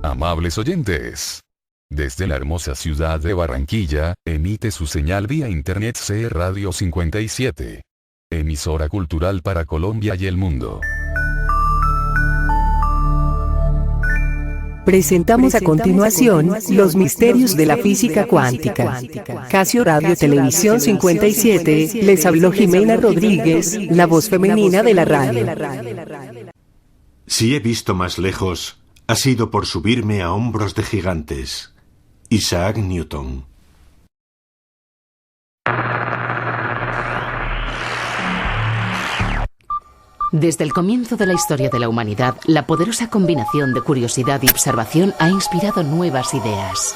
Amables oyentes. Desde la hermosa ciudad de Barranquilla, emite su señal vía internet CE Radio 57. Emisora cultural para Colombia y el mundo. Presentamos a continuación los misterios de la física cuántica. Casio Radio Televisión 57, les habló Jimena Rodríguez, la voz femenina de la radio. Si he visto más lejos, ha sido por subirme a hombros de gigantes. Isaac Newton. Desde el comienzo de la historia de la humanidad, la poderosa combinación de curiosidad y observación ha inspirado nuevas ideas.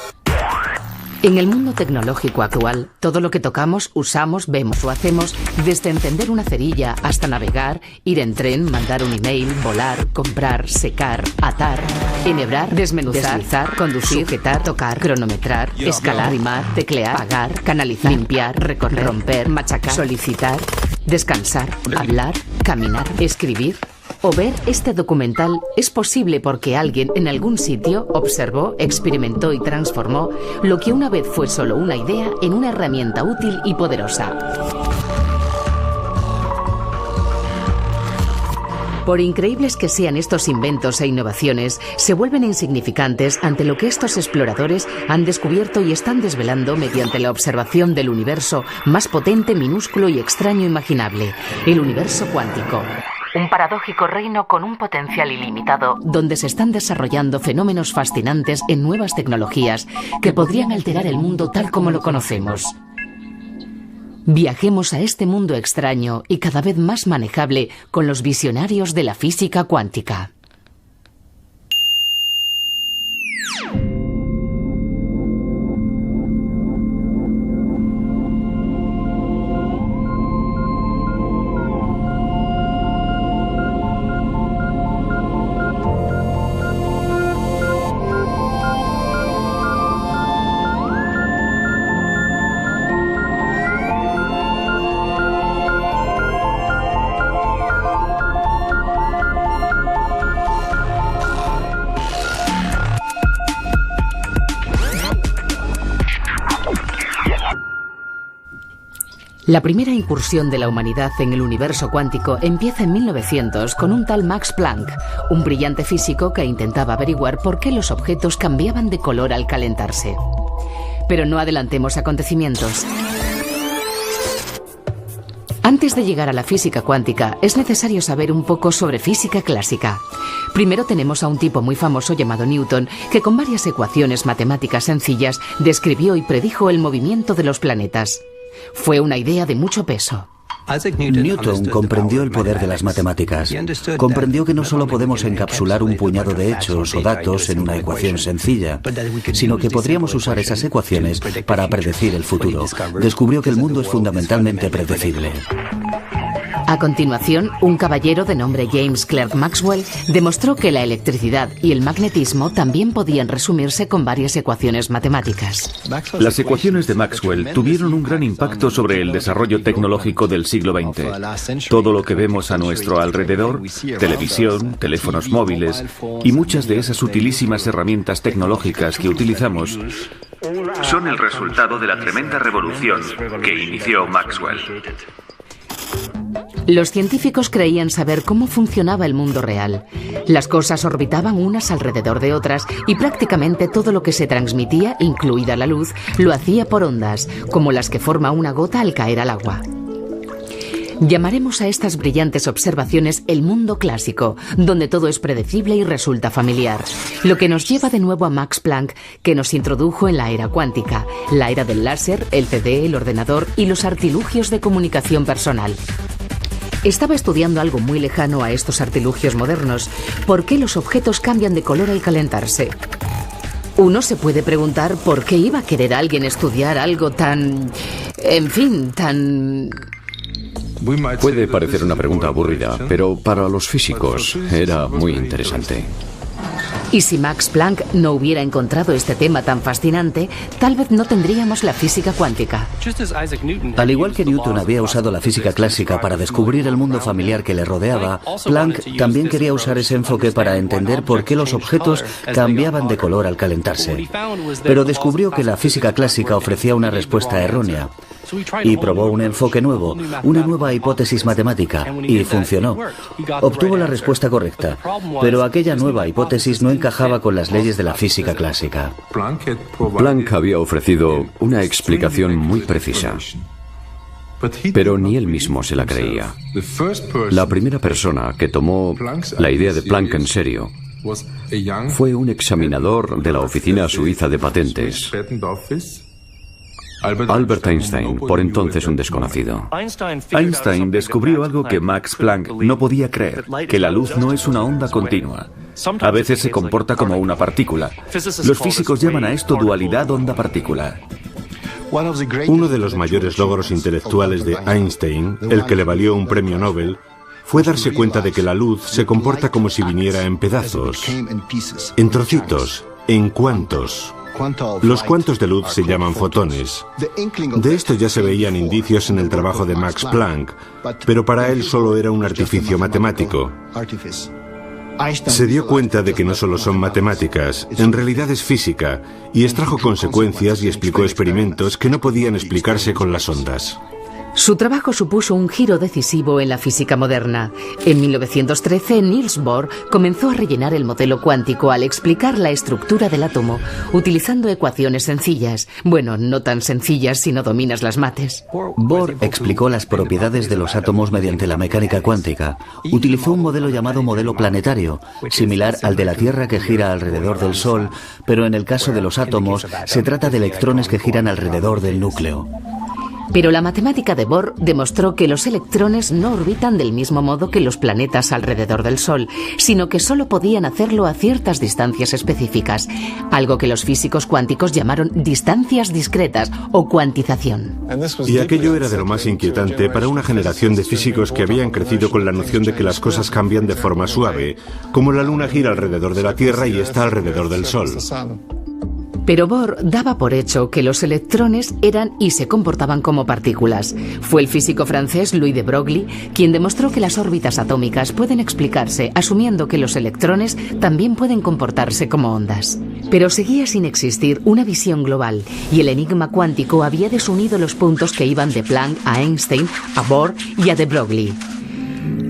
En el mundo tecnológico actual, todo lo que tocamos, usamos, vemos o hacemos, desde encender una cerilla hasta navegar, ir en tren, mandar un email, volar, comprar, secar, atar, enhebrar, desmenuzar, deslizar, conducir, sujetar, tocar, cronometrar, escalar, rimar, teclear, pagar, canalizar, limpiar, recorrer, romper, machacar, solicitar, descansar, hablar, caminar, escribir o ver este documental es posible porque alguien en algún sitio observó, experimentó y transformó lo que una vez fue solo una idea en una herramienta útil y poderosa. Por increíbles que sean estos inventos e innovaciones, se vuelven insignificantes ante lo que estos exploradores han descubierto y están desvelando mediante la observación del universo más potente, minúsculo y extraño imaginable, el universo cuántico. Un paradójico reino con un potencial ilimitado, donde se están desarrollando fenómenos fascinantes en nuevas tecnologías que podrían alterar el mundo tal como lo conocemos. Viajemos a este mundo extraño y cada vez más manejable con los visionarios de la física cuántica. La primera incursión de la humanidad en el universo cuántico empieza en 1900 con un tal Max Planck, un brillante físico que intentaba averiguar por qué los objetos cambiaban de color al calentarse. Pero no adelantemos acontecimientos. Antes de llegar a la física cuántica, es necesario saber un poco sobre física clásica. Primero tenemos a un tipo muy famoso llamado Newton, que con varias ecuaciones matemáticas sencillas describió y predijo el movimiento de los planetas. Fue una idea de mucho peso. Newton comprendió el poder de las matemáticas. Comprendió que no solo podemos encapsular un puñado de hechos o datos en una ecuación sencilla, sino que podríamos usar esas ecuaciones para predecir el futuro. Descubrió que el mundo es fundamentalmente predecible. A continuación, un caballero de nombre James Clerk Maxwell demostró que la electricidad y el magnetismo también podían resumirse con varias ecuaciones matemáticas. Las ecuaciones de Maxwell tuvieron un gran impacto sobre el desarrollo tecnológico del siglo XX. Todo lo que vemos a nuestro alrededor, televisión, teléfonos móviles y muchas de esas utilísimas herramientas tecnológicas que utilizamos, son el resultado de la tremenda revolución que inició Maxwell. Los científicos creían saber cómo funcionaba el mundo real. Las cosas orbitaban unas alrededor de otras y prácticamente todo lo que se transmitía, incluida la luz, lo hacía por ondas, como las que forma una gota al caer al agua. Llamaremos a estas brillantes observaciones el mundo clásico, donde todo es predecible y resulta familiar. Lo que nos lleva de nuevo a Max Planck, que nos introdujo en la era cuántica, la era del láser, el CD, el ordenador y los artilugios de comunicación personal. Estaba estudiando algo muy lejano a estos artilugios modernos. ¿Por qué los objetos cambian de color al calentarse? Uno se puede preguntar por qué iba a querer alguien estudiar algo tan... en fin, tan... Puede parecer una pregunta aburrida, pero para los físicos era muy interesante. Y si Max Planck no hubiera encontrado este tema tan fascinante, tal vez no tendríamos la física cuántica. Al igual que Newton había usado la física clásica para descubrir el mundo familiar que le rodeaba, Planck también quería usar ese enfoque para entender por qué los objetos cambiaban de color al calentarse. Pero descubrió que la física clásica ofrecía una respuesta errónea. Y probó un enfoque nuevo, una nueva hipótesis matemática, y funcionó. Obtuvo la respuesta correcta, pero aquella nueva hipótesis no encajaba con las leyes de la física clásica. Planck había ofrecido una explicación muy precisa, pero ni él mismo se la creía. La primera persona que tomó la idea de Planck en serio fue un examinador de la Oficina Suiza de Patentes, Albert Einstein, por entonces un desconocido. Einstein descubrió algo que Max Planck no podía creer, que la luz no es una onda continua. A veces se comporta como una partícula. Los físicos llaman a esto dualidad onda-partícula. Uno de los mayores logros intelectuales de Einstein, el que le valió un premio Nobel, fue darse cuenta de que la luz se comporta como si viniera en pedazos, en trocitos, en cuantos. Los cuantos de luz se llaman fotones. De esto ya se veían indicios en el trabajo de Max Planck, pero para él solo era un artificio matemático. Se dio cuenta de que no solo son matemáticas, en realidad es física, y extrajo consecuencias y explicó experimentos que no podían explicarse con las ondas. Su trabajo supuso un giro decisivo en la física moderna. En 1913, Niels Bohr comenzó a rellenar el modelo cuántico al explicar la estructura del átomo, utilizando ecuaciones sencillas. Bueno, no tan sencillas si no dominas las mates. Bohr explicó las propiedades de los átomos mediante la mecánica cuántica. Utilizó un modelo llamado modelo planetario, similar al de la Tierra que gira alrededor del Sol, pero en el caso de los átomos se trata de electrones que giran alrededor del núcleo. Pero la matemática de Bohr demostró que los electrones no orbitan del mismo modo que los planetas alrededor del Sol, sino que solo podían hacerlo a ciertas distancias específicas, algo que los físicos cuánticos llamaron distancias discretas o cuantización. Y aquello era de lo más inquietante para una generación de físicos que habían crecido con la noción de que las cosas cambian de forma suave, como la Luna gira alrededor de la Tierra y está alrededor del Sol. Pero Bohr daba por hecho que los electrones eran y se comportaban como partículas. Fue el físico francés Louis de Broglie quien demostró que las órbitas atómicas pueden explicarse asumiendo que los electrones también pueden comportarse como ondas. Pero seguía sin existir una visión global y el enigma cuántico había desunido los puntos que iban de Planck a Einstein, a Bohr y a de Broglie.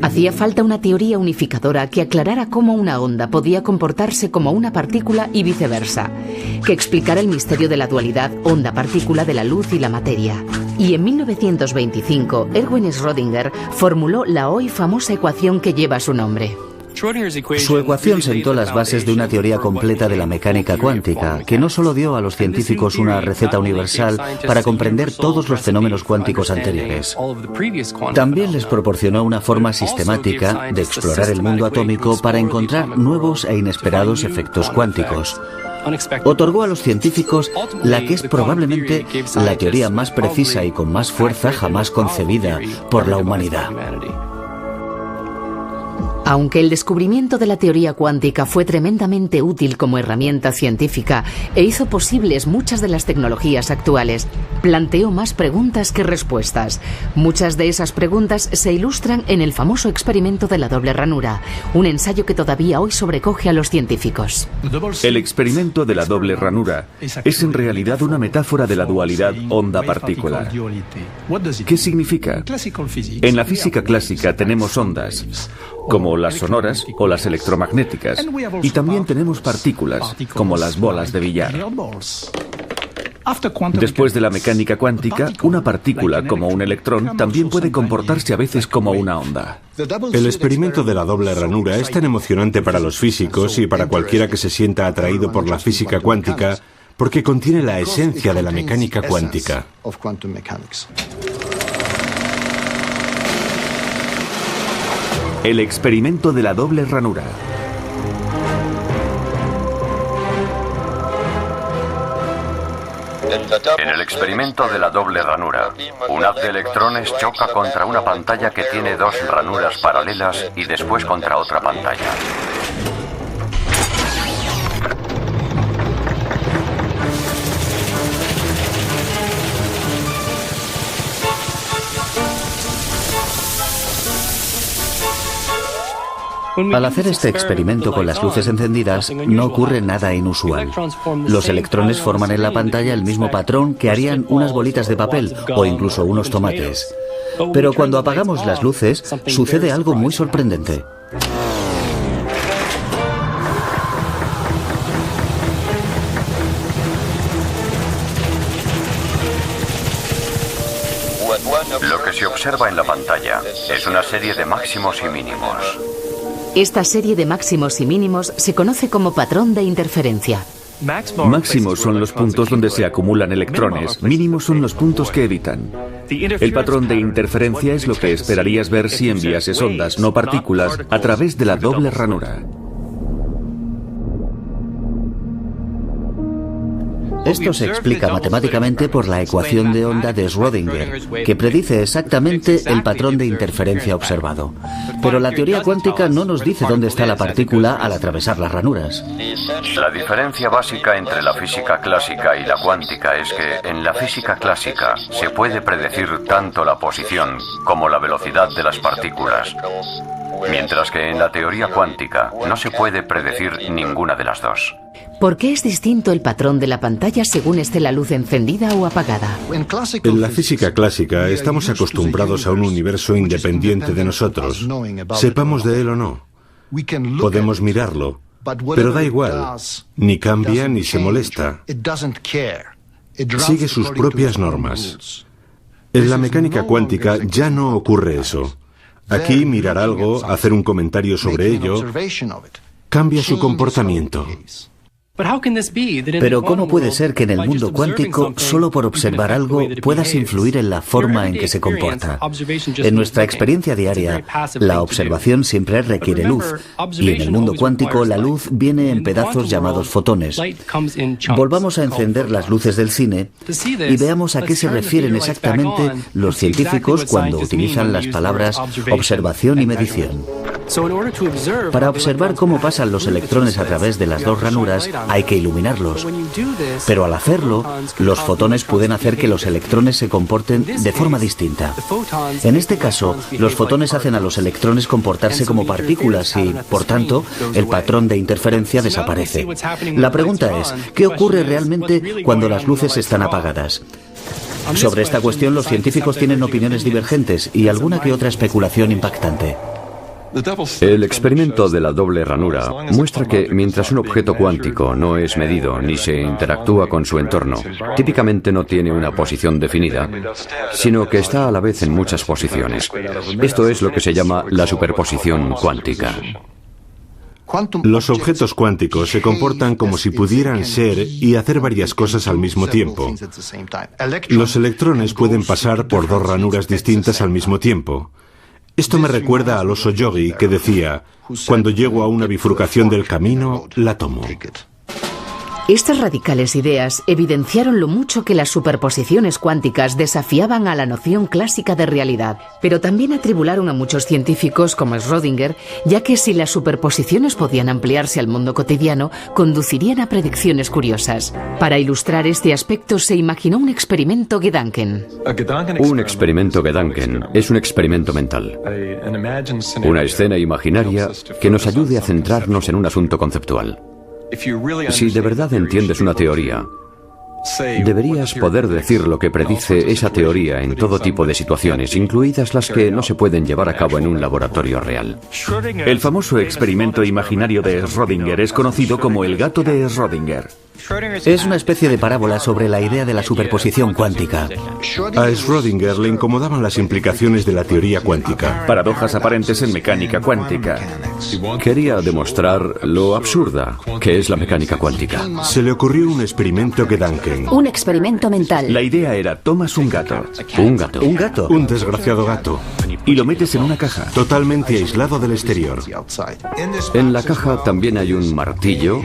Hacía falta una teoría unificadora que aclarara cómo una onda podía comportarse como una partícula y viceversa, que explicara el misterio de la dualidad onda-partícula de la luz y la materia. Y en 1925, Erwin Schrödinger formuló la hoy famosa ecuación que lleva su nombre. Su ecuación sentó las bases de una teoría completa de la mecánica cuántica, que no solo dio a los científicos una receta universal para comprender todos los fenómenos cuánticos anteriores, también les proporcionó una forma sistemática de explorar el mundo atómico para encontrar nuevos e inesperados efectos cuánticos. Otorgó a los científicos la que es probablemente la teoría más precisa y con más fuerza jamás concebida por la humanidad. Aunque el descubrimiento de la teoría cuántica fue tremendamente útil como herramienta científica e hizo posibles muchas de las tecnologías actuales, planteó más preguntas que respuestas. Muchas de esas preguntas se ilustran en el famoso experimento de la doble ranura, un ensayo que todavía hoy sobrecoge a los científicos. El experimento de la doble ranura es en realidad una metáfora de la dualidad onda-partícula. ¿Qué significa? En la física clásica tenemos ondas, como las sonoras o las electromagnéticas, y también tenemos partículas, como las bolas de billar. Después de la mecánica cuántica, una partícula, como un electrón, también puede comportarse a veces como una onda. El experimento de la doble ranura es tan emocionante para los físicos y para cualquiera que se sienta atraído por la física cuántica, porque contiene la esencia de la mecánica cuántica. El experimento de la doble ranura. En el experimento de la doble ranura, un haz de electrones choca contra una pantalla que tiene dos ranuras paralelas y después contra otra pantalla. Al hacer este experimento con las luces encendidas, no ocurre nada inusual. Los electrones forman en la pantalla el mismo patrón que harían unas bolitas de papel o incluso unos tomates. Pero cuando apagamos las luces, sucede algo muy sorprendente. Lo que se observa en la pantalla es una serie de máximos y mínimos. Esta serie de máximos y mínimos se conoce como patrón de interferencia. Máximos son los puntos donde se acumulan electrones, mínimos son los puntos que evitan. El patrón de interferencia es lo que esperarías ver si enviases ondas, no partículas, a través de la doble ranura. Esto se explica matemáticamente por la ecuación de onda de Schrödinger, que predice exactamente el patrón de interferencia observado. Pero la teoría cuántica no nos dice dónde está la partícula al atravesar las ranuras. La diferencia básica entre la física clásica y la cuántica es que en la física clásica se puede predecir tanto la posición como la velocidad de las partículas, mientras que en la teoría cuántica no se puede predecir ninguna de las dos. ¿Por qué es distinto el patrón de la pantalla según esté la luz encendida o apagada? En la física clásica estamos acostumbrados a un universo independiente de nosotros, sepamos de él o no. Podemos mirarlo, pero da igual, ni cambia ni se molesta. Sigue sus propias normas. En la mecánica cuántica ya no ocurre eso. Aquí mirar algo, hacer un comentario sobre ello, cambia su comportamiento. Pero ¿cómo puede ser que en el mundo cuántico, solo por observar algo, puedas influir en la forma en que se comporta? En nuestra experiencia diaria, la observación siempre requiere luz, y en el mundo cuántico la luz viene en pedazos llamados fotones. Volvamos a encender las luces del cine y veamos a qué se refieren exactamente los científicos cuando utilizan las palabras observación y medición. Para observar cómo pasan los electrones a través de las dos ranuras, hay que iluminarlos. Pero al hacerlo, los fotones pueden hacer que los electrones se comporten de forma distinta. En este caso, los fotones hacen a los electrones comportarse como partículas y, por tanto, el patrón de interferencia desaparece. La pregunta es, ¿qué ocurre realmente cuando las luces están apagadas? Sobre esta cuestión, los científicos tienen opiniones divergentes y alguna que otra especulación impactante. El experimento de la doble ranura muestra que mientras un objeto cuántico no es medido ni se interactúa con su entorno, típicamente no tiene una posición definida, sino que está a la vez en muchas posiciones. Esto es lo que se llama la superposición cuántica. Los objetos cuánticos se comportan como si pudieran ser y hacer varias cosas al mismo tiempo. Los electrones pueden pasar por dos ranuras distintas al mismo tiempo. Esto me recuerda al oso yogi que decía, cuando llego a una bifurcación del camino, la tomo. Estas radicales ideas evidenciaron lo mucho que las superposiciones cuánticas desafiaban a la noción clásica de realidad, pero también atribularon a muchos científicos como Schrödinger, ya que si las superposiciones podían ampliarse al mundo cotidiano, conducirían a predicciones curiosas. Para ilustrar este aspecto se imaginó un experimento Gedanken. Un experimento Gedanken es un experimento mental. Una escena imaginaria que nos ayude a centrarnos en un asunto conceptual. Si de verdad entiendes una teoría, deberías poder decir lo que predice esa teoría en todo tipo de situaciones, incluidas las que no se pueden llevar a cabo en un laboratorio real. El famoso experimento imaginario de Schrödinger es conocido como el gato de Schrödinger. Es una especie de parábola sobre la idea de la superposición cuántica. A Schrödinger le incomodaban las implicaciones de la teoría cuántica. Paradojas aparentes en mecánica cuántica. Quería demostrar lo absurda que es la mecánica cuántica. Se le ocurrió un experimento Gedanken. Un experimento mental. La idea era, tomas un gato. Un gato. ¿Un gato? Un desgraciado gato. Y lo metes en una caja. Totalmente aislado del exterior. En la caja también hay un martillo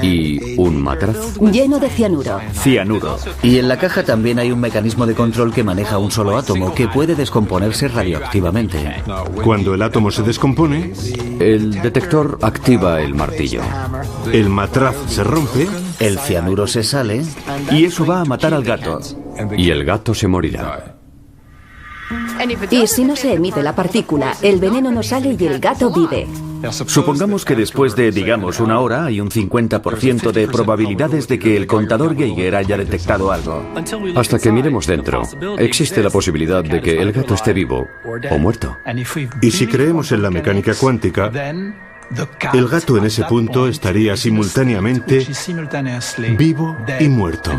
y un matraz. Lleno de cianuro. Cianuro. Y en la caja también hay un mecanismo de control que maneja un solo átomo que puede descomponerse radioactivamente. Cuando el átomo se descompone, el detector activa el martillo. El matraz se rompe, el cianuro se sale y eso va a matar al gato. Y el gato se morirá. Y si no se emite la partícula, el veneno no sale y el gato vive. Supongamos que después de, digamos, una hora hay un 50% de probabilidades de que el contador Geiger haya detectado algo. Hasta que miremos dentro, existe la posibilidad de que el gato esté vivo o muerto. Y si creemos en la mecánica cuántica, el gato en ese punto estaría simultáneamente vivo y muerto.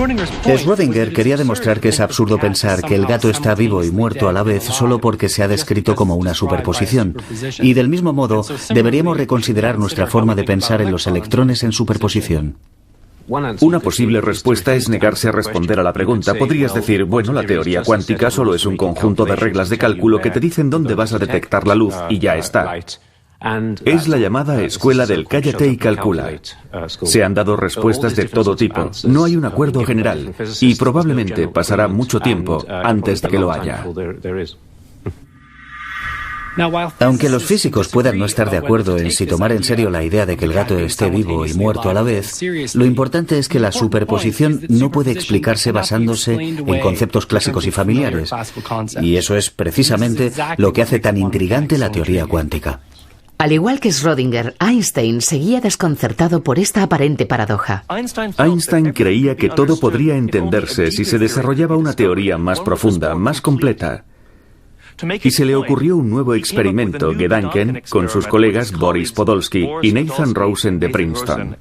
Schrödinger quería demostrar que es absurdo pensar que el gato está vivo y muerto a la vez solo porque se ha descrito como una superposición. Y del mismo modo, deberíamos reconsiderar nuestra forma de pensar en los electrones en superposición. Una posible respuesta es negarse a responder a la pregunta. Podrías decir, bueno, la teoría cuántica solo es un conjunto de reglas de cálculo que te dicen dónde vas a detectar la luz y ya está. Es la llamada escuela del cállate y calcula. Se han dado respuestas de todo tipo. No hay un acuerdo general y probablemente pasará mucho tiempo antes de que lo haya. Aunque los físicos puedan no estar de acuerdo en si tomar en serio la idea de que el gato esté vivo y muerto a la vez, lo importante es que la superposición no puede explicarse basándose en conceptos clásicos y familiares. Y eso es precisamente lo que hace tan intrigante la teoría cuántica. Al igual que Schrödinger, Einstein seguía desconcertado por esta aparente paradoja. Einstein creía que todo podría entenderse si se desarrollaba una teoría más profunda, más completa. Y se le ocurrió un nuevo experimento, Gedanken, con sus colegas Boris Podolsky y Nathan Rosen de Princeton.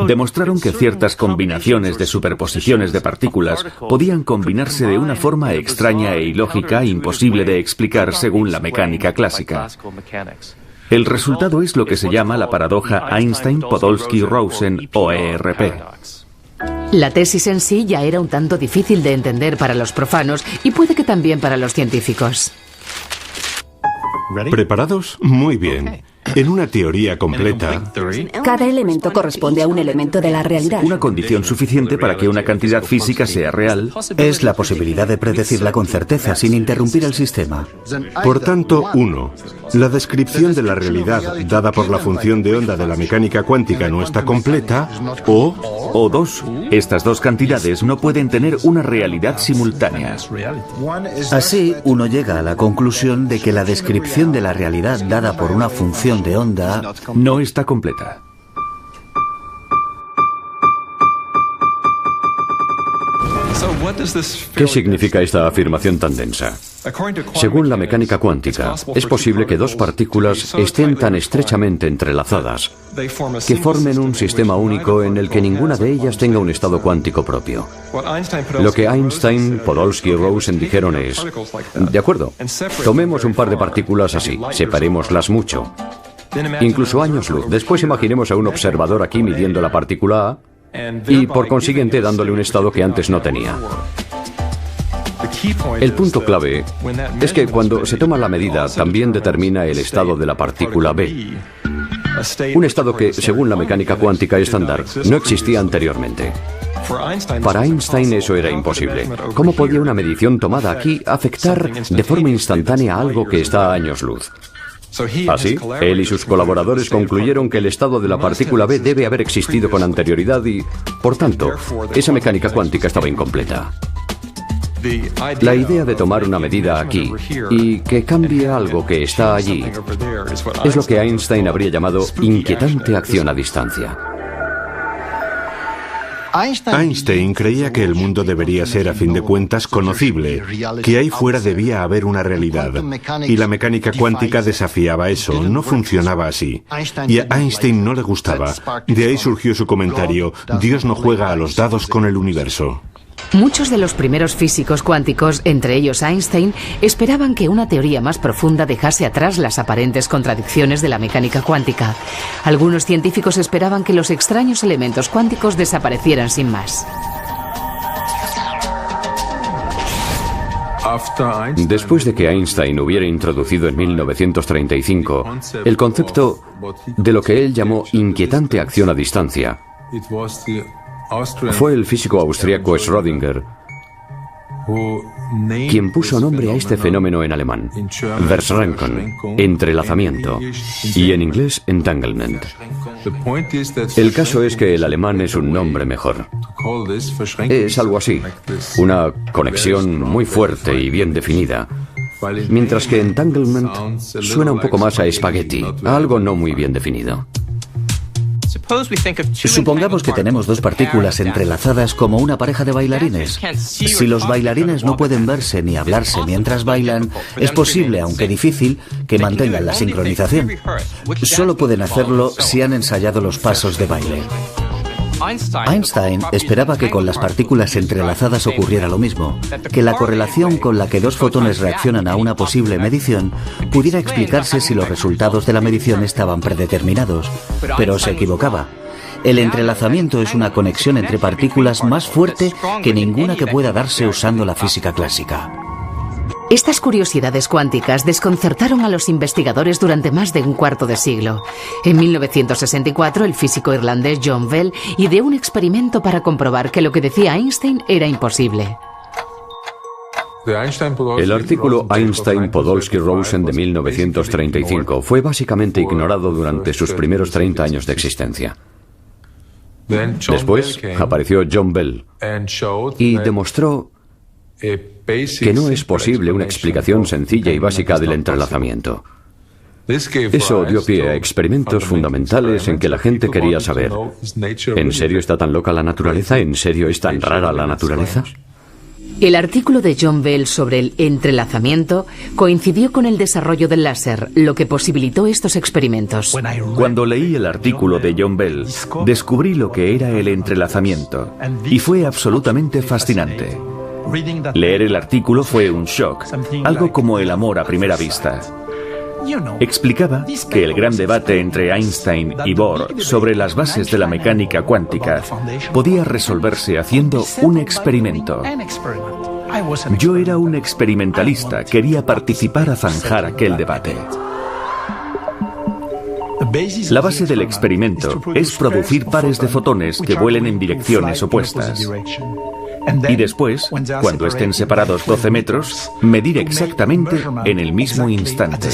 Demostraron que ciertas combinaciones de superposiciones de partículas podían combinarse de una forma extraña e ilógica imposible de explicar según la mecánica clásica. El resultado es lo que se llama la paradoja Einstein-Podolsky-Rosen o ERP. La tesis en sí ya era un tanto difícil de entender para los profanos y puede que también para los científicos. ¿Preparados? Muy bien. En una teoría completa, Cada elemento corresponde a un elemento de la realidad. Una condición suficiente para que una cantidad física sea real Es la posibilidad de predecirla con certeza sin interrumpir el sistema. por tanto, 1. La descripción de la realidad dada por la función de onda de la mecánica cuántica no está completa, o 2. Estas dos cantidades no pueden tener una realidad simultánea. Así, uno llega a la conclusión de que la descripción de la realidad dada por una función de onda No está completa. ¿Qué significa esta afirmación tan densa? Según la mecánica cuántica, es posible que dos partículas estén tan estrechamente entrelazadas que formen un sistema único en el que ninguna de ellas tenga un estado cuántico propio. Lo que Einstein, Podolsky y Rosen dijeron es, de acuerdo, tomemos un par de partículas así, separémoslas mucho, incluso años luz. Después imaginemos a un observador aquí midiendo la partícula A y por consiguiente dándole un estado que antes no tenía. El punto clave es que cuando se toma la medida también determina el estado de la partícula B. Un estado que, según la mecánica cuántica estándar, no existía anteriormente. Para Einstein eso era imposible. ¿Cómo podía una medición tomada aquí afectar de forma instantánea algo que está a años luz? Así, él y sus colaboradores concluyeron que el estado de la partícula B debe haber existido con anterioridad y, por tanto, esa mecánica cuántica estaba incompleta. La idea de tomar una medida aquí y que cambie algo que está allí es lo que Einstein habría llamado inquietante acción a distancia. Einstein creía que el mundo debería ser, a fin de cuentas, conocible, que ahí fuera debía haber una realidad. Y la mecánica cuántica desafiaba eso, no funcionaba así. Y a Einstein no le gustaba. De ahí surgió su comentario, Dios no juega a los dados con el universo. Muchos de los primeros físicos cuánticos, entre ellos Einstein, esperaban que una teoría más profunda dejase atrás las aparentes contradicciones de la mecánica cuántica. Algunos científicos esperaban que los extraños elementos cuánticos desaparecieran sin más. Después de que Einstein hubiera introducido en 1935 el concepto de lo que él llamó inquietante acción a distancia, fue el físico austriaco Schrödinger quien puso nombre a este fenómeno en alemán, Verschränkung, entrelazamiento, y en inglés entanglement. El caso es que el alemán es un nombre mejor. Es algo así, una conexión muy fuerte y bien definida, mientras que entanglement suena un poco más a espagueti, a algo no muy bien definido. Supongamos que tenemos dos partículas entrelazadas como una pareja de bailarines. Si los bailarines no pueden verse ni hablarse mientras bailan, es posible, aunque difícil, que mantengan la sincronización. Solo pueden hacerlo si han ensayado los pasos de baile. Einstein esperaba que con las partículas entrelazadas ocurriera lo mismo, que la correlación con la que dos fotones reaccionan a una posible medición pudiera explicarse si los resultados de la medición estaban predeterminados, pero se equivocaba. El entrelazamiento es una conexión entre partículas más fuerte que ninguna que pueda darse usando la física clásica. Estas curiosidades cuánticas desconcertaron a los investigadores durante más de un cuarto de siglo. En 1964, el físico irlandés John Bell ideó un experimento para comprobar que lo que decía Einstein era imposible. El artículo Einstein-Podolsky-Rosen de 1935 fue básicamente ignorado durante sus primeros 30 años de existencia. Después apareció John Bell y demostró que no es posible una explicación sencilla y básica del entrelazamiento. Eso dio pie a experimentos fundamentales en que la gente quería saber: ¿en serio está tan loca la naturaleza? ¿En serio es tan rara la naturaleza? El artículo de John Bell sobre el entrelazamiento coincidió con el desarrollo del láser, lo que posibilitó estos experimentos. Cuando leí el artículo de John Bell, descubrí lo que era el entrelazamiento, y fue absolutamente fascinante. Leer el artículo fue un shock, algo como el amor a primera vista. Explicaba que el gran debate entre Einstein y Bohr sobre las bases de la mecánica cuántica podía resolverse haciendo un experimento. Yo era un experimentalista, quería participar a zanjar aquel debate. La base del experimento es producir pares de fotones que vuelen en direcciones opuestas. Y después, cuando estén separados 12 metros, medir exactamente en el mismo instante.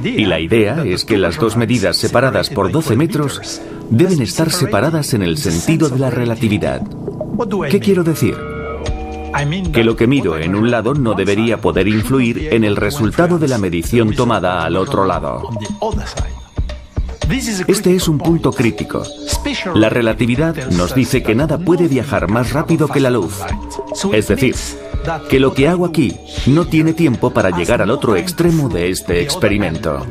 Y la idea es que las dos medidas separadas por 12 metros deben estar separadas en el sentido de la relatividad. ¿Qué quiero decir? Que lo que mido en un lado no debería poder influir en el resultado de la medición tomada al otro lado. Este es un punto crítico. La relatividad nos dice que nada puede viajar más rápido que la luz. Es decir, que lo que hago aquí no tiene tiempo para llegar al otro extremo de este experimento.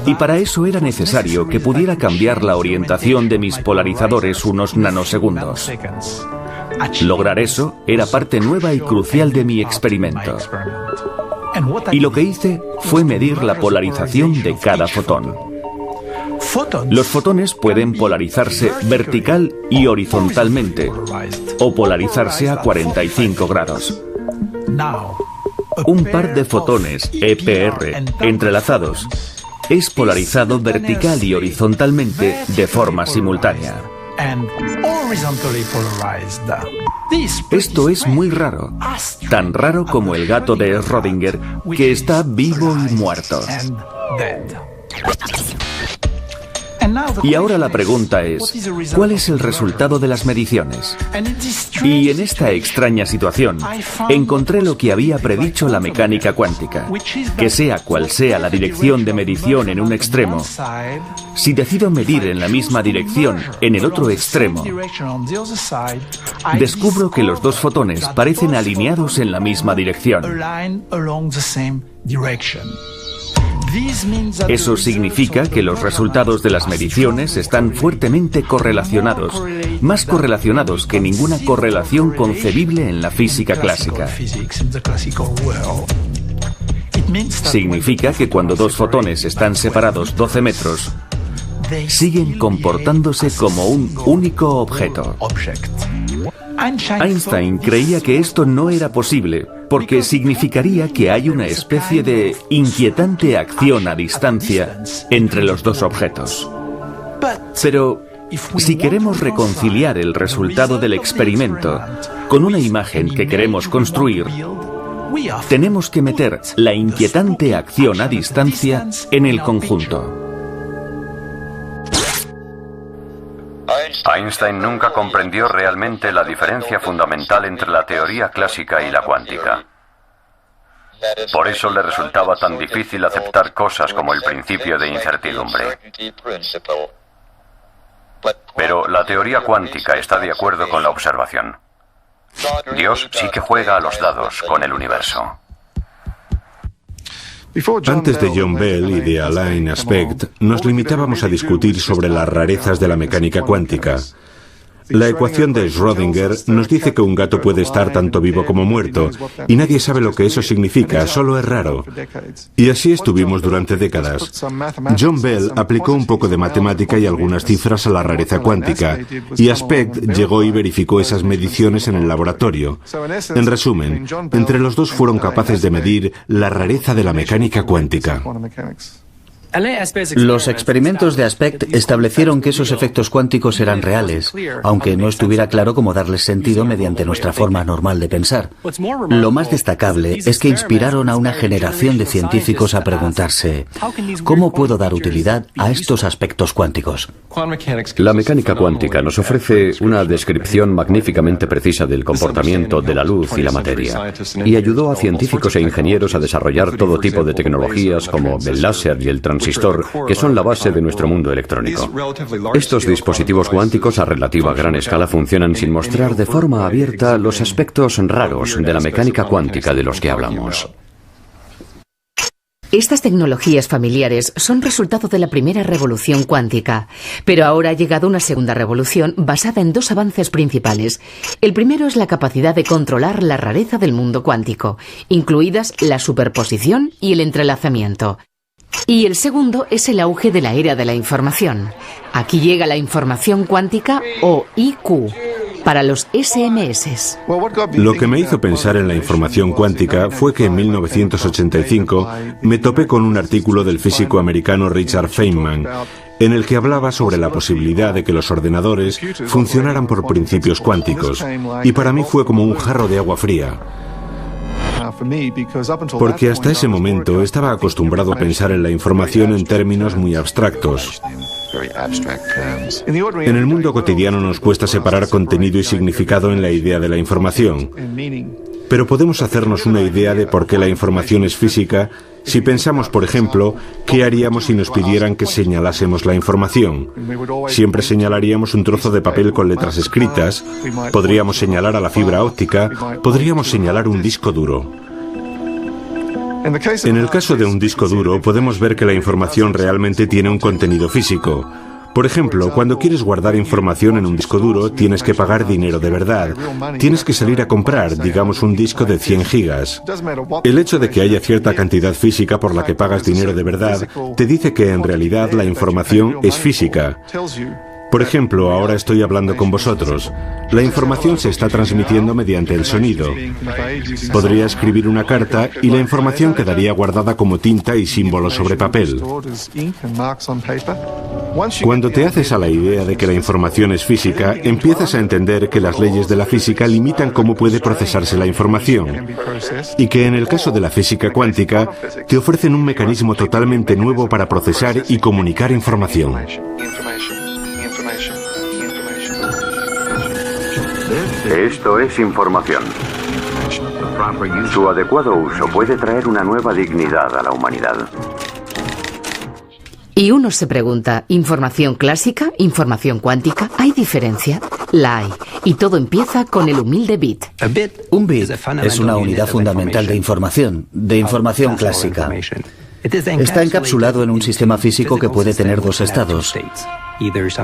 Y para eso era necesario que pudiera cambiar la orientación de mis polarizadores unos nanosegundos. Lograr eso era parte nueva y crucial de mi experimento. Y lo que hice fue medir la polarización de cada fotón. Los fotones pueden polarizarse vertical y horizontalmente, o polarizarse a 45 grados. Un par de fotones EPR entrelazados es polarizado vertical y horizontalmente de forma simultánea. Esto es muy raro, tan raro como el gato de Schrödinger, que está vivo y muerto. Y ahora la pregunta es, ¿cuál es el resultado de las mediciones? Y en esta extraña situación, encontré lo que había predicho la mecánica cuántica, que sea cual sea la dirección de medición en un extremo, si decido medir en la misma dirección en el otro extremo, descubro que los dos fotones parecen alineados en la misma dirección. Eso significa que los resultados de las mediciones están fuertemente correlacionados, más correlacionados que ninguna correlación concebible en la física clásica. Significa que cuando dos fotones están separados 12 metros, siguen comportándose como un único objeto. Einstein creía que esto no era posible, porque significaría que hay una especie de inquietante acción a distancia entre los dos objetos. Pero Si queremos reconciliar el resultado del experimento con una imagen que queremos construir, tenemos que meter la inquietante acción a distancia en el conjunto. Einstein nunca comprendió realmente la diferencia fundamental entre la teoría clásica y la cuántica. Por eso le resultaba tan difícil aceptar cosas como el principio de incertidumbre. Pero la teoría cuántica está de acuerdo con la observación. Dios sí que juega a los dados con el universo. Antes de John Bell y de Alain Aspect, nos limitábamos a discutir sobre las rarezas de la mecánica cuántica. La ecuación de Schrödinger nos dice que un gato puede estar tanto vivo como muerto, y nadie sabe lo que eso significa, solo es raro. Y así estuvimos durante décadas. John Bell aplicó un poco de matemática y algunas cifras a la rareza cuántica, y Aspect llegó y verificó esas mediciones en el laboratorio. En resumen, entre los dos fueron capaces de medir la rareza de la mecánica cuántica. Los experimentos de Aspect establecieron que esos efectos cuánticos eran reales, aunque no estuviera claro cómo darles sentido mediante nuestra forma normal de pensar. Lo más destacable es que inspiraron a una generación de científicos a preguntarse, ¿cómo puedo dar utilidad a estos aspectos cuánticos? La mecánica cuántica nos ofrece una descripción magníficamente precisa del comportamiento de la luz y la materia, y ayudó a científicos e ingenieros a desarrollar todo tipo de tecnologías como el láser y el transistor, que son la base de nuestro mundo electrónico. Estos dispositivos cuánticos a relativa gran escala funcionan sin mostrar de forma abierta los aspectos raros de la mecánica cuántica de los que hablamos. Estas tecnologías familiares son resultado de la primera revolución cuántica, pero ahora ha llegado una segunda revolución basada en dos avances principales. El primero es la capacidad de controlar la rareza del mundo cuántico, incluidas la superposición y el entrelazamiento. Y el segundo es el auge de la era de la información. Aquí llega la información cuántica o IQ para los SMS. Lo que me hizo pensar en la información cuántica fue que en 1985 me topé con un artículo del físico americano Richard Feynman, en el que hablaba sobre la posibilidad de que los ordenadores funcionaran por principios cuánticos, y para mí fue como un jarro de agua fría. Porque hasta ese momento estaba acostumbrado a pensar en la información en términos muy abstractos. En el mundo cotidiano nos cuesta separar contenido y significado en la idea de la información. Pero podemos hacernos una idea de por qué la información es física si pensamos, por ejemplo, qué haríamos si nos pidieran que señalásemos la información. Siempre señalaríamos un trozo de papel con letras escritas, podríamos señalar a la fibra óptica, podríamos señalar un disco duro. En el caso de un disco duro, podemos ver que la información realmente tiene un contenido físico. Por ejemplo, cuando quieres guardar información en un disco duro, tienes que pagar dinero de verdad. Tienes que salir a comprar, digamos, un disco de 100 gigas. El hecho de que haya cierta cantidad física por la que pagas dinero de verdad, te dice que en realidad la información es física. Por ejemplo, ahora estoy hablando con vosotros. La información se está transmitiendo mediante el sonido. Podría escribir una carta y la información quedaría guardada como tinta y símbolos sobre papel. Cuando te haces a la idea de que la información es física, empiezas a entender que las leyes de la física limitan cómo puede procesarse la información, y que en el caso de la física cuántica, te ofrecen un mecanismo totalmente nuevo para procesar y comunicar información. Esto es información. Su adecuado uso puede traer una nueva dignidad a la humanidad. Y uno se pregunta, ¿información clásica? ¿Información cuántica? ¿Hay diferencia? La hay. Y todo empieza con el humilde bit. Un bit es una unidad fundamental de información clásica. Está encapsulado en un sistema físico que puede tener dos estados.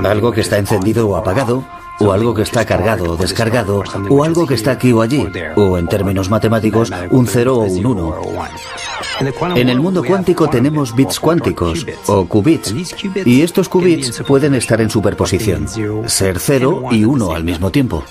Algo que está encendido o apagado, o algo que está cargado o descargado, o algo que está aquí o allí, o en términos matemáticos, un 0 o un 1. En el mundo cuántico tenemos bits cuánticos, o qubits, y estos qubits pueden estar en superposición, ser 0 y 1 al mismo tiempo.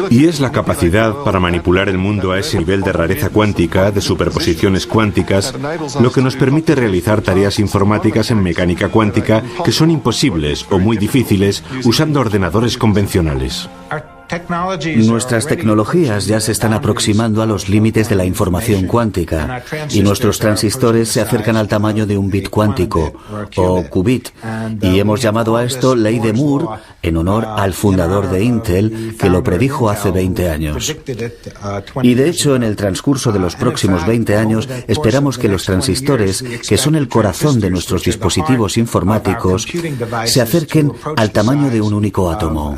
Y es la capacidad para manipular el mundo a ese nivel de rareza cuántica, de superposiciones cuánticas, lo que nos permite realizar tareas informáticas en mecánica cuántica que son imposibles o muy difíciles usando ordenadores convencionales. Nuestras tecnologías ya se están aproximando a los límites de la información cuántica y nuestros transistores se acercan al tamaño de un bit cuántico, o qubit, y hemos llamado a esto Ley de Moore en honor al fundador de Intel, que lo predijo hace 20 años. Y de hecho, en el transcurso de los próximos 20 años, esperamos que los transistores, que son el corazón de nuestros dispositivos informáticos, se acerquen al tamaño de un único átomo.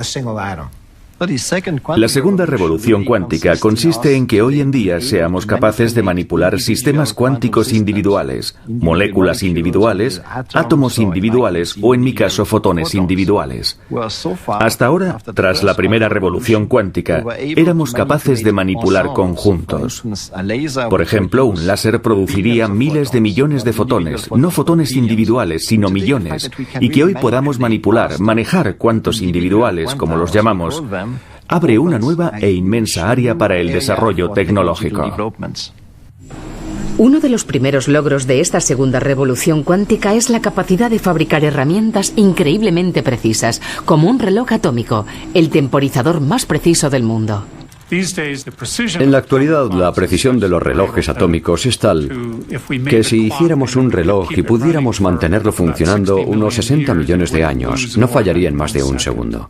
La segunda revolución cuántica consiste en que hoy en día seamos capaces de manipular sistemas cuánticos individuales, moléculas individuales, átomos individuales o, en mi caso, fotones individuales. Hasta ahora, tras la primera revolución cuántica, éramos capaces de manipular conjuntos. Por ejemplo, un láser produciría miles de millones de fotones, no fotones individuales, sino millones, y que hoy podamos manipular, manejar cuantos individuales, como los llamamos, abre una nueva e inmensa área para el desarrollo tecnológico. Uno de los primeros logros de esta segunda revolución cuántica es la capacidad de fabricar herramientas increíblemente precisas, como un reloj atómico, el temporizador más preciso del mundo. En la actualidad, la precisión de los relojes atómicos es tal que si hiciéramos un reloj y pudiéramos mantenerlo funcionando unos 60 millones de años, no fallaría en más de un segundo.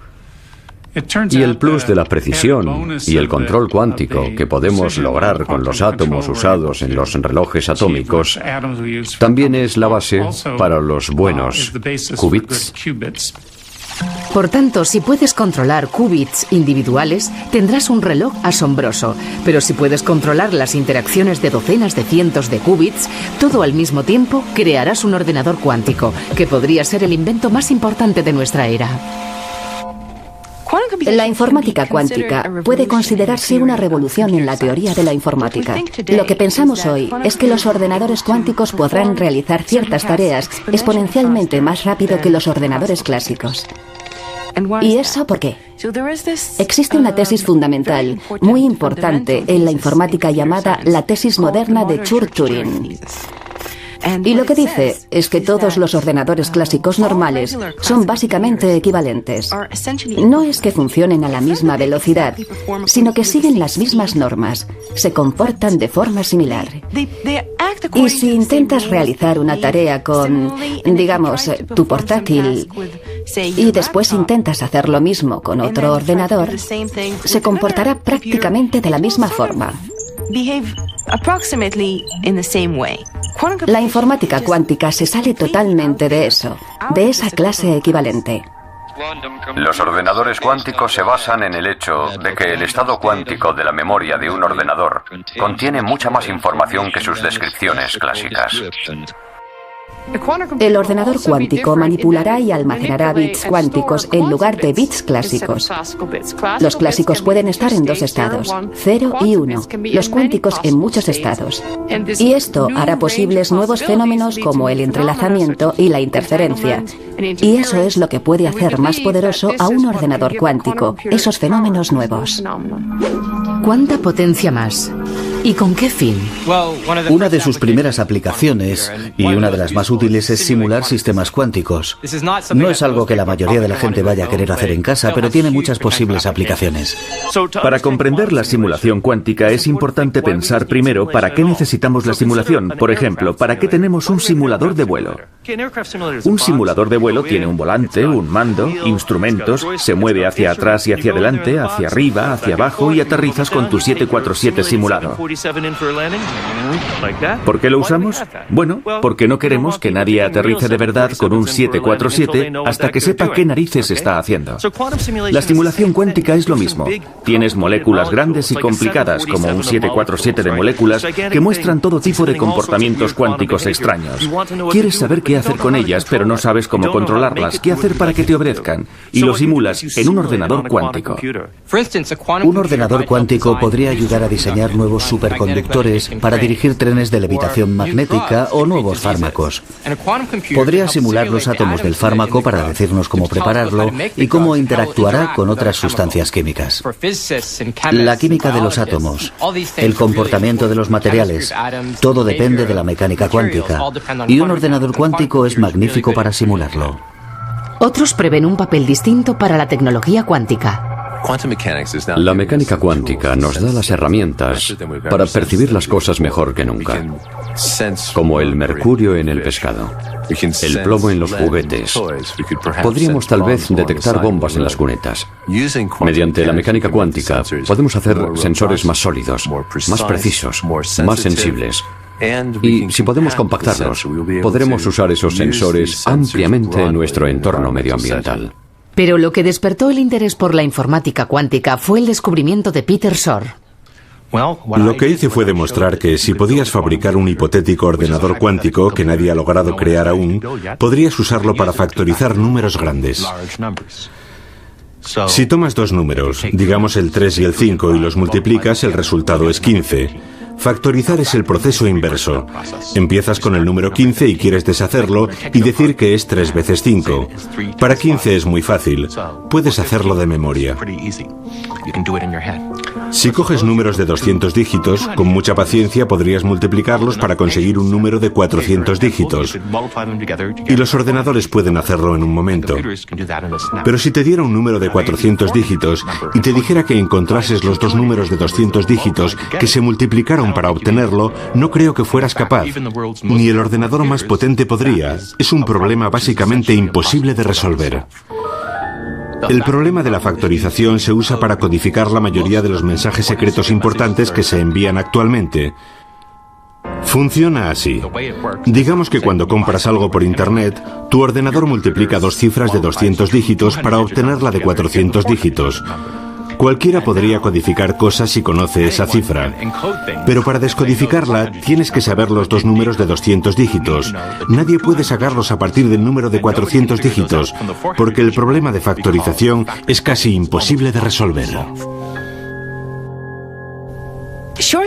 Y el plus de la precisión y el control cuántico que podemos lograr con los átomos usados en los relojes atómicos también es la base para los buenos qubits. Por tanto, si puedes controlar qubits individuales, tendrás un reloj asombroso. Pero si puedes controlar las interacciones de docenas de cientos de qubits, todo al mismo tiempo, crearás un ordenador cuántico, que podría ser el invento más importante de nuestra era. La informática cuántica puede considerarse una revolución en la teoría de la informática. Lo que pensamos hoy es que los ordenadores cuánticos podrán realizar ciertas tareas exponencialmente más rápido que los ordenadores clásicos. ¿Y eso por qué? Existe una tesis fundamental muy importante en la informática llamada la tesis moderna de Church-Turing. Y lo que dice es que todos los ordenadores clásicos normales son básicamente equivalentes. No es que funcionen a la misma velocidad, sino que siguen las mismas normas, se comportan de forma similar. Y si intentas realizar una tarea con, digamos, tu portátil, y después intentas hacer lo mismo con otro ordenador, se comportará prácticamente de la misma forma. La informática cuántica se sale totalmente de eso, de esa clase equivalente. Los ordenadores cuánticos se basan en el hecho de que el estado cuántico de la memoria de un ordenador contiene mucha más información que sus descripciones clásicas. El ordenador cuántico manipulará y almacenará bits cuánticos en lugar de bits clásicos. Los clásicos pueden estar en dos estados, 0 y 1, los cuánticos en muchos estados. Y esto hará posibles nuevos fenómenos como el entrelazamiento y la interferencia. Y eso es lo que puede hacer más poderoso a un ordenador cuántico, esos fenómenos nuevos. ¿Cuánta potencia más? ¿Y con qué fin? Una de sus primeras aplicaciones, y una de las más útiles, es simular sistemas cuánticos. No es algo que la mayoría de la gente vaya a querer hacer en casa, pero tiene muchas posibles aplicaciones. Para comprender la simulación cuántica es importante pensar primero para qué necesitamos la simulación. Por ejemplo, ¿para qué tenemos un simulador de vuelo? Un simulador de vuelo tiene un volante, un mando, instrumentos, se mueve hacia atrás y hacia adelante, hacia arriba, hacia abajo y aterrizas con tu 747 simulado. ¿Por qué lo usamos? Bueno, porque no queremos que nadie aterrice de verdad con un 747 hasta que sepa qué narices está haciendo. La simulación cuántica es lo mismo. Tienes moléculas grandes y complicadas, como un 747 de moléculas, que muestran todo tipo de comportamientos cuánticos extraños. Quieres saber qué hacer con ellas, pero no sabes cómo controlarlas, qué hacer para que te obedezcan, y lo simulas en un ordenador cuántico. Un ordenador cuántico podría ayudar a diseñar nuevos superconductores para dirigir trenes de levitación magnética o nuevos fármacos. Podría simular los átomos del fármaco para decirnos cómo prepararlo y cómo interactuará con otras sustancias químicas. La química de los átomos, el comportamiento de los materiales, todo depende de la mecánica cuántica, y un ordenador cuántico es magnífico para simularlo. Otros prevén un papel distinto para la tecnología cuántica. La mecánica cuántica nos da las herramientas para percibir las cosas mejor que nunca, como el mercurio en el pescado, el plomo en los juguetes. Podríamos tal vez detectar bombas en las cunetas. Mediante la mecánica cuántica podemos hacer sensores más sólidos, más precisos, más sensibles. Y si podemos compactarlos, podremos usar esos sensores ampliamente en nuestro entorno medioambiental. Pero lo que despertó el interés por la informática cuántica fue el descubrimiento de Peter Shor. Lo que hice fue demostrar que si podías fabricar un hipotético ordenador cuántico que nadie ha logrado crear aún, podrías usarlo para factorizar números grandes. Si tomas dos números, digamos el 3 y el 5, y los multiplicas, el resultado es 15. Factorizar es el proceso inverso. Empiezas con el número 15 y quieres deshacerlo y decir que es 3 veces 5. Para 15 es muy fácil. Puedes hacerlo de memoria. Si coges números de 200 dígitos, con mucha paciencia podrías multiplicarlos para conseguir un número de 400 dígitos. Y los ordenadores pueden hacerlo en un momento. Pero si te diera un número de 400 dígitos y te dijera que encontrases los dos números de 200 dígitos que se multiplicaron para obtenerlo, no creo que fueras capaz. Ni el ordenador más potente podría. Es un problema básicamente imposible de resolver. El problema de la factorización se usa para codificar la mayoría de los mensajes secretos importantes que se envían actualmente. Funciona así. Digamos que cuando compras algo por Internet, tu ordenador multiplica dos cifras de 200 dígitos para obtener la de 400 dígitos. Cualquiera podría codificar cosas si conoce esa cifra. Pero para descodificarla, tienes que saber los dos números de 200 dígitos. Nadie puede sacarlos a partir del número de 400 dígitos, porque el problema de factorización es casi imposible de resolver.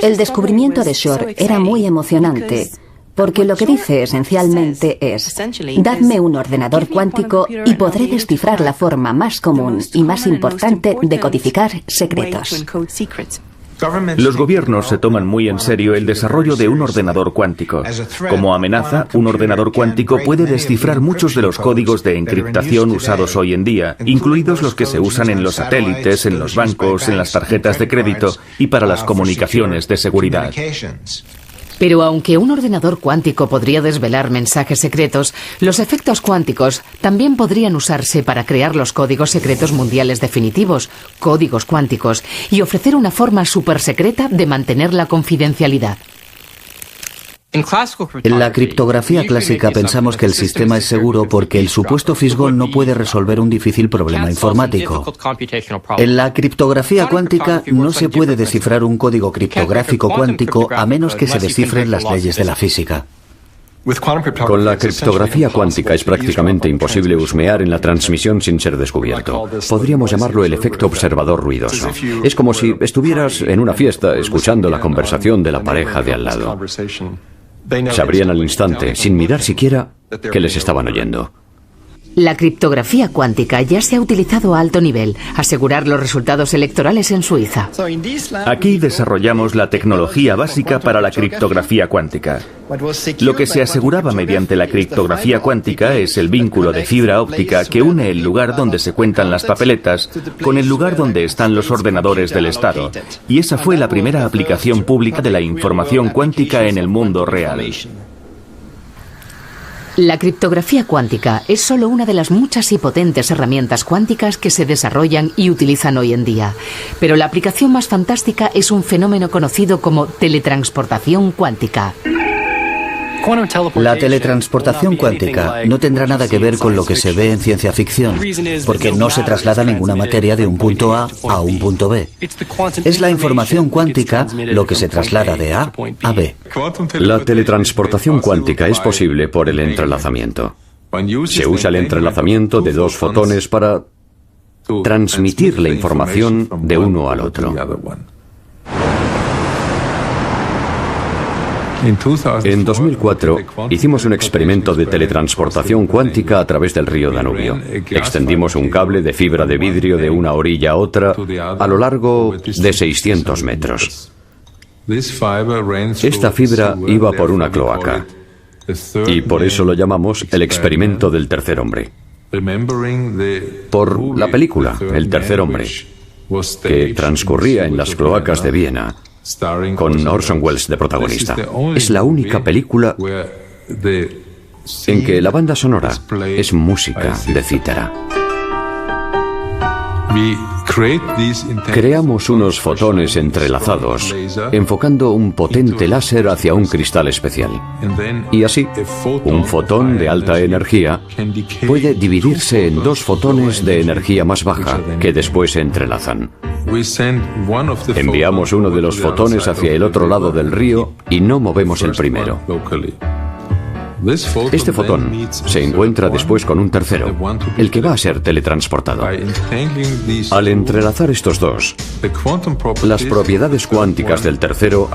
El descubrimiento de Shor era muy emocionante, porque lo que dice esencialmente es: dadme un ordenador cuántico y podré descifrar la forma más común y más importante de codificar secretos. Los gobiernos se toman muy en serio el desarrollo de un ordenador cuántico. Como amenaza, un ordenador cuántico puede descifrar muchos de los códigos de encriptación usados hoy en día, incluidos los que se usan en los satélites, en los bancos, en las tarjetas de crédito y para las comunicaciones de seguridad. Pero aunque un ordenador cuántico podría desvelar mensajes secretos, los efectos cuánticos también podrían usarse para crear los códigos secretos mundiales definitivos, códigos cuánticos, y ofrecer una forma supersecreta de mantener la confidencialidad. En la criptografía clásica pensamos que el sistema es seguro porque el supuesto fisgón no puede resolver un difícil problema informático. En la criptografía cuántica no se puede descifrar un código criptográfico cuántico a menos que se descifren las leyes de la física. Con la criptografía cuántica es prácticamente imposible husmear en la transmisión sin ser descubierto. Podríamos llamarlo el efecto observador ruidoso. Es como si estuvieras en una fiesta escuchando la conversación de la pareja de al lado. Sabrían al instante, sin mirar siquiera, que les estaban oyendo. La criptografía cuántica ya se ha utilizado a alto nivel, asegurar los resultados electorales en Suiza. Aquí desarrollamos la tecnología básica para la criptografía cuántica. Lo que se aseguraba mediante la criptografía cuántica es el vínculo de fibra óptica que une el lugar donde se cuentan las papeletas con el lugar donde están los ordenadores del Estado. Y esa fue la primera aplicación pública de la información cuántica en el mundo real. La criptografía cuántica es solo una de las muchas y potentes herramientas cuánticas que se desarrollan y utilizan hoy en día. Pero la aplicación más fantástica es un fenómeno conocido como teletransportación cuántica. La teletransportación cuántica no tendrá nada que ver con lo que se ve en ciencia ficción, porque no se traslada ninguna materia de un punto A a un punto B. Es la información cuántica lo que se traslada de A a B. La teletransportación cuántica es posible por el entrelazamiento. Se usa el entrelazamiento de dos fotones para transmitir la información de uno al otro. En 2004 hicimos un experimento de teletransportación cuántica a través del río Danubio. Extendimos un cable de fibra de vidrio de una orilla a otra a lo largo de 600 metros. Esta fibra iba por una cloaca y por eso lo llamamos el experimento del tercer hombre. Por la película El tercer hombre, que transcurría en las cloacas de Viena, con Orson Welles de protagonista. Es la única película en que la banda sonora es música de cítara. Creamos unos fotones entrelazados, enfocando un potente láser hacia un cristal especial. Y así, un fotón de alta energía puede dividirse en dos fotones de energía más baja, que después se entrelazan. Enviamos uno de los fotones hacia el otro lado del río y no movemos el primero. Este fotón se encuentra después con un tercero, el que va a ser teletransportado. Al entrelazar estos dos, las propiedades cuánticas del tercero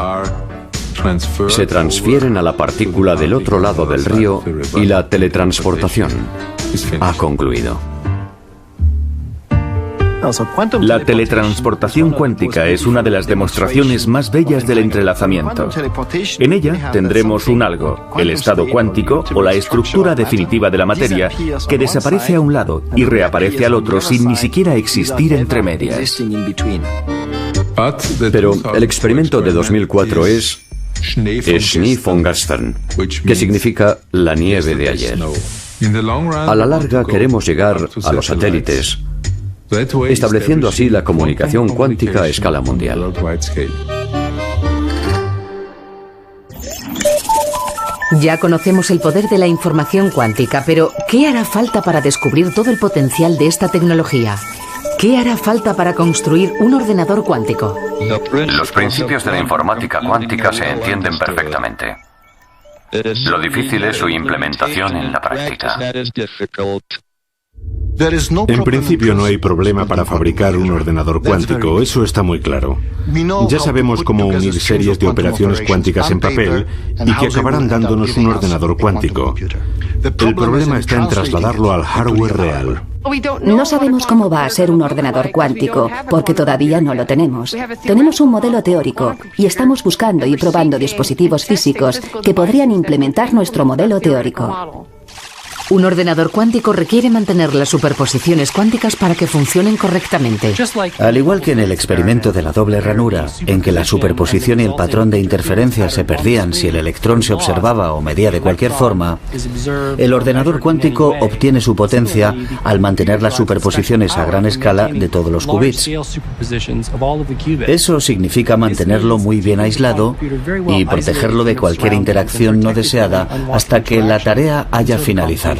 se transfieren a la partícula del otro lado del río y la teletransportación ha concluido. La teletransportación cuántica es una de las demostraciones más bellas del entrelazamiento. En ella tendremos un algo, el estado cuántico o la estructura definitiva de la materia, que desaparece a un lado y reaparece al otro sin ni siquiera existir entre medias. Pero el experimento de 2004 es Schnee von gestern, que significa la nieve de ayer. A la larga queremos llegar a los satélites, estableciendo así la comunicación cuántica a escala mundial. Ya conocemos el poder de la información cuántica, pero ¿qué hará falta para descubrir todo el potencial de esta tecnología? ¿Qué hará falta para construir un ordenador cuántico? Los principios de la informática cuántica se entienden perfectamente. Lo difícil es su implementación en la práctica. En principio no hay problema para fabricar un ordenador cuántico, eso está muy claro. Ya sabemos cómo unir series de operaciones cuánticas en papel y que acabarán dándonos un ordenador cuántico. El problema está en trasladarlo al hardware real. No sabemos cómo va a ser un ordenador cuántico, porque todavía no lo tenemos. Tenemos un modelo teórico y estamos buscando y probando dispositivos físicos que podrían implementar nuestro modelo teórico. Un ordenador cuántico requiere mantener las superposiciones cuánticas para que funcionen correctamente. Al igual que en el experimento de la doble ranura, en que la superposición y el patrón de interferencia se perdían si el electrón se observaba o medía de cualquier forma, el ordenador cuántico obtiene su potencia al mantener las superposiciones a gran escala de todos los qubits. Eso significa mantenerlo muy bien aislado y protegerlo de cualquier interacción no deseada hasta que la tarea haya finalizado.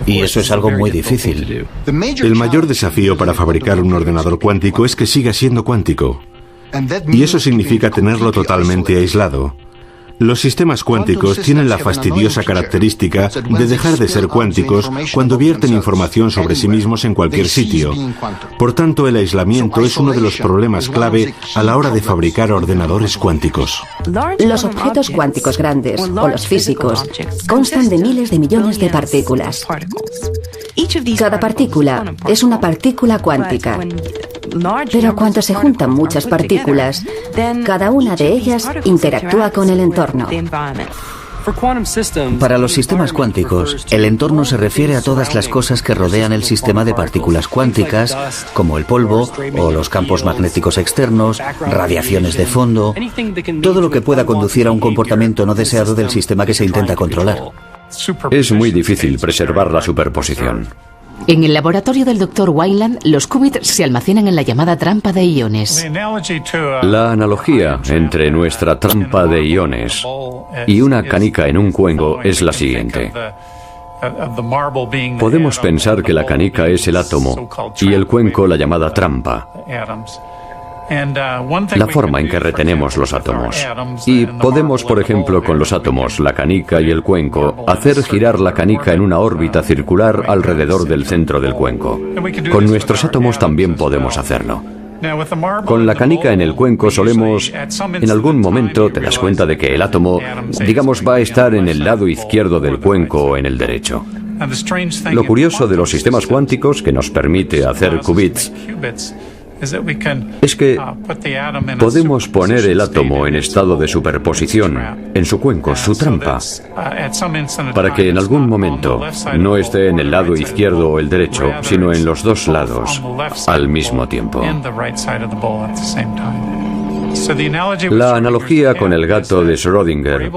Y eso es algo muy difícil. El mayor desafío para fabricar un ordenador cuántico es que siga siendo cuántico. Y eso significa tenerlo totalmente aislado. Los sistemas cuánticos tienen la fastidiosa característica de dejar de ser cuánticos cuando vierten información sobre sí mismos en cualquier sitio. Por tanto, el aislamiento es uno de los problemas clave a la hora de fabricar ordenadores cuánticos. Los objetos cuánticos grandes, o los físicos, constan de miles de millones de partículas. Cada partícula es una partícula cuántica. Pero cuando se juntan muchas partículas, cada una de ellas interactúa con el entorno. Para los sistemas cuánticos, el entorno se refiere a todas las cosas que rodean el sistema de partículas cuánticas, como el polvo o los campos magnéticos externos, radiaciones de fondo, todo lo que pueda conducir a un comportamiento no deseado del sistema que se intenta controlar. Es muy difícil preservar la superposición. En el laboratorio del Dr. Wineland, los qubits se almacenan en la llamada trampa de iones. La analogía entre nuestra trampa de iones y una canica en un cuenco es la siguiente. Podemos pensar que la canica es el átomo y el cuenco la llamada trampa, la forma en que retenemos los átomos. Y podemos, por ejemplo, con los átomos, la canica y el cuenco, hacer girar la canica en una órbita circular alrededor del centro del cuenco. Con nuestros átomos también podemos hacerlo. Con la canica en el cuenco solemos, en algún momento te das cuenta de que el átomo, digamos, va a estar en el lado izquierdo del cuenco o en el derecho. Lo curioso de los sistemas cuánticos que nos permite hacer qubits es que podemos poner el átomo en estado de superposición, en su cuenco, su trampa, para que en algún momento no esté en el lado izquierdo o el derecho, sino en los dos lados al mismo tiempo. La analogía con el gato de Schrödinger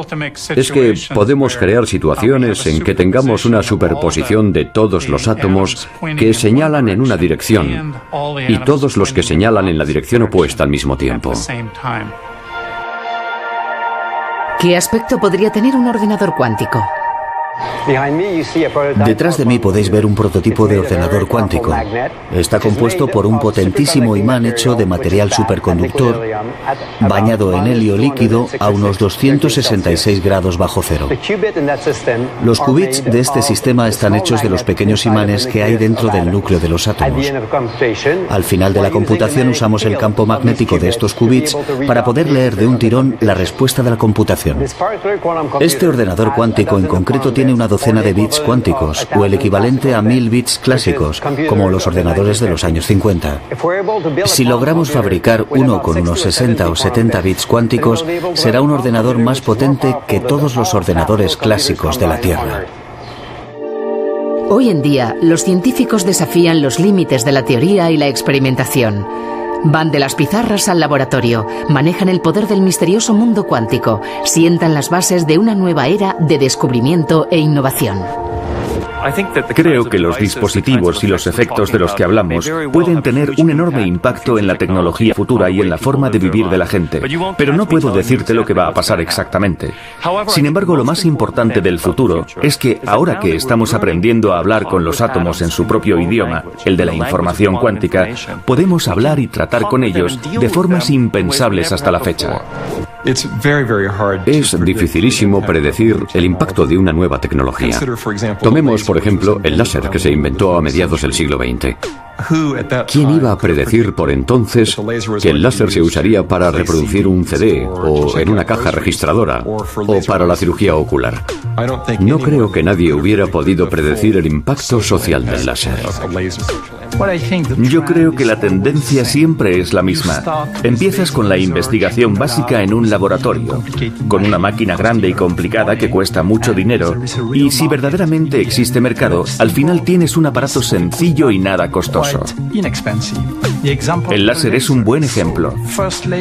es que podemos crear situaciones en que tengamos una superposición de todos los átomos que señalan en una dirección y todos los que señalan en la dirección opuesta al mismo tiempo. ¿Qué aspecto podría tener un ordenador cuántico? Detrás de mí podéis ver un prototipo de ordenador cuántico. Está compuesto por un potentísimo imán hecho de material superconductor bañado en helio líquido a unos 266 grados bajo cero. Los qubits de este sistema están hechos de los pequeños imanes que hay dentro del núcleo de los átomos. Al final de la computación usamos el campo magnético de estos qubits para poder leer de un tirón la respuesta de la computación. Este ordenador cuántico en concreto tiene una docena de bits cuánticos, o el equivalente a 1000 bits clásicos, como los ordenadores de los años 50. Si logramos fabricar uno con unos 60 o 70 bits cuánticos, será un ordenador más potente que todos los ordenadores clásicos de la Tierra. Hoy en día, los científicos desafían los límites de la teoría y la experimentación. Van de las pizarras al laboratorio, manejan el poder del misterioso mundo cuántico, sientan las bases de una nueva era de descubrimiento e innovación. Creo que los dispositivos y los efectos de los que hablamos pueden tener un enorme impacto en la tecnología futura y en la forma de vivir de la gente, pero no puedo decirte lo que va a pasar exactamente. Sin embargo, lo más importante del futuro es que ahora que estamos aprendiendo a hablar con los átomos en su propio idioma, el de la información cuántica, podemos hablar y tratar con ellos de formas impensables hasta la fecha. Es dificilísimo predecir el impacto de una nueva tecnología. Tomemos, por ejemplo, el láser que se inventó a mediados del siglo XX. ¿Quién iba a predecir por entonces que el láser se usaría para reproducir un CD o en una caja registradora o para la cirugía ocular? No creo que nadie hubiera podido predecir el impacto social del láser. Yo creo que la tendencia siempre es la misma. Empiezas con la investigación básica en un laboratorio, con una máquina grande y complicada que cuesta mucho dinero, y si verdaderamente existe mercado, al final tienes un aparato sencillo y nada costoso. El láser es un buen ejemplo.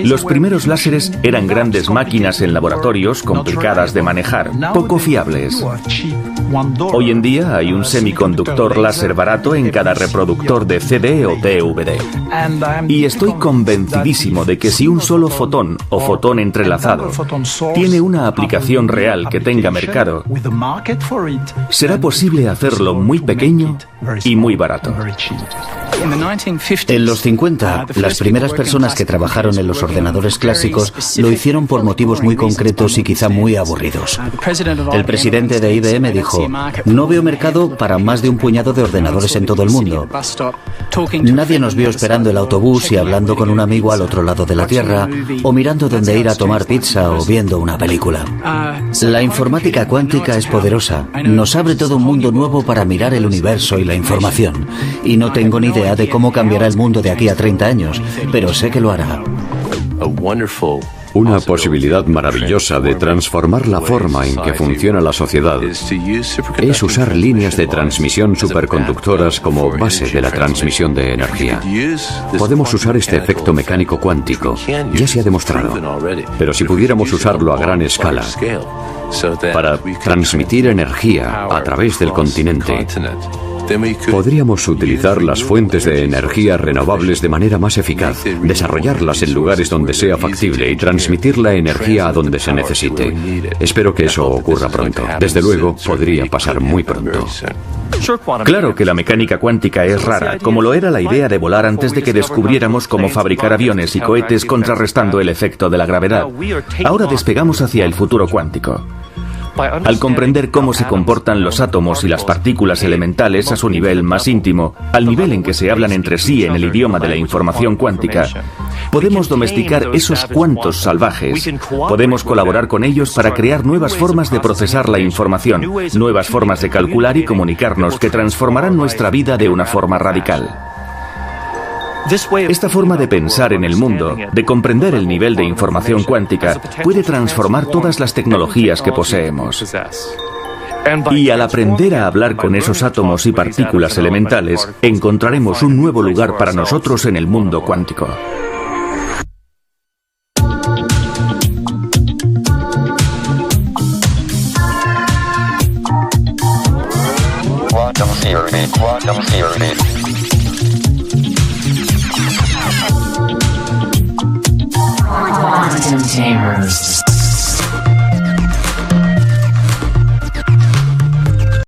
Los primeros láseres eran grandes máquinas en laboratorios complicadas de manejar, poco fiables. Hoy en día hay un semiconductor láser barato en cada reproductor de CD o DVD. Y estoy convencidísimo de que si un solo fotón o fotón entrelazado tiene una aplicación real que tenga mercado, será posible hacerlo muy pequeño y muy barato. En los 50, las primeras personas que trabajaron en los ordenadores clásicos lo hicieron por motivos muy concretos y quizá muy aburridos. El presidente de IBM dijo: "No veo mercado para más de un puñado de ordenadores en todo el mundo. Nadie nos vio esperando el autobús y hablando con un amigo al otro lado de la Tierra, o mirando dónde ir a tomar pizza o viendo una película. La informática cuántica es poderosa. Nos abre todo un mundo nuevo para mirar el universo y la información. Y no tengo ni idea de cómo cambiará el mundo de aquí a 30 años, pero sé que lo hará". Una posibilidad maravillosa de transformar la forma en que funciona la sociedad es usar líneas de transmisión superconductoras como base de la transmisión de energía. Podemos usar este efecto mecánico cuántico, ya se ha demostrado, pero si pudiéramos usarlo a gran escala para transmitir energía a través del continente, podríamos utilizar las fuentes de energía renovables de manera más eficaz, desarrollarlas en lugares donde sea factible y transmitir la energía a donde se necesite. Espero que eso ocurra pronto. Desde luego, podría pasar muy pronto. Claro que la mecánica cuántica es rara, como lo era la idea de volar antes de que descubriéramos cómo fabricar aviones y cohetes contrarrestando el efecto de la gravedad. Ahora despegamos hacia el futuro cuántico. Al comprender cómo se comportan los átomos y las partículas elementales a su nivel más íntimo, al nivel en que se hablan entre sí en el idioma de la información cuántica, podemos domesticar esos cuantos salvajes, podemos colaborar con ellos para crear nuevas formas de procesar la información, nuevas formas de calcular y comunicarnos que transformarán nuestra vida de una forma radical. Esta forma de pensar en el mundo, de comprender el nivel de información cuántica, puede transformar todas las tecnologías que poseemos. Y al aprender a hablar con esos átomos y partículas elementales, encontraremos un nuevo lugar para nosotros en el mundo cuántico. Quantum theory. Quantum Tamers.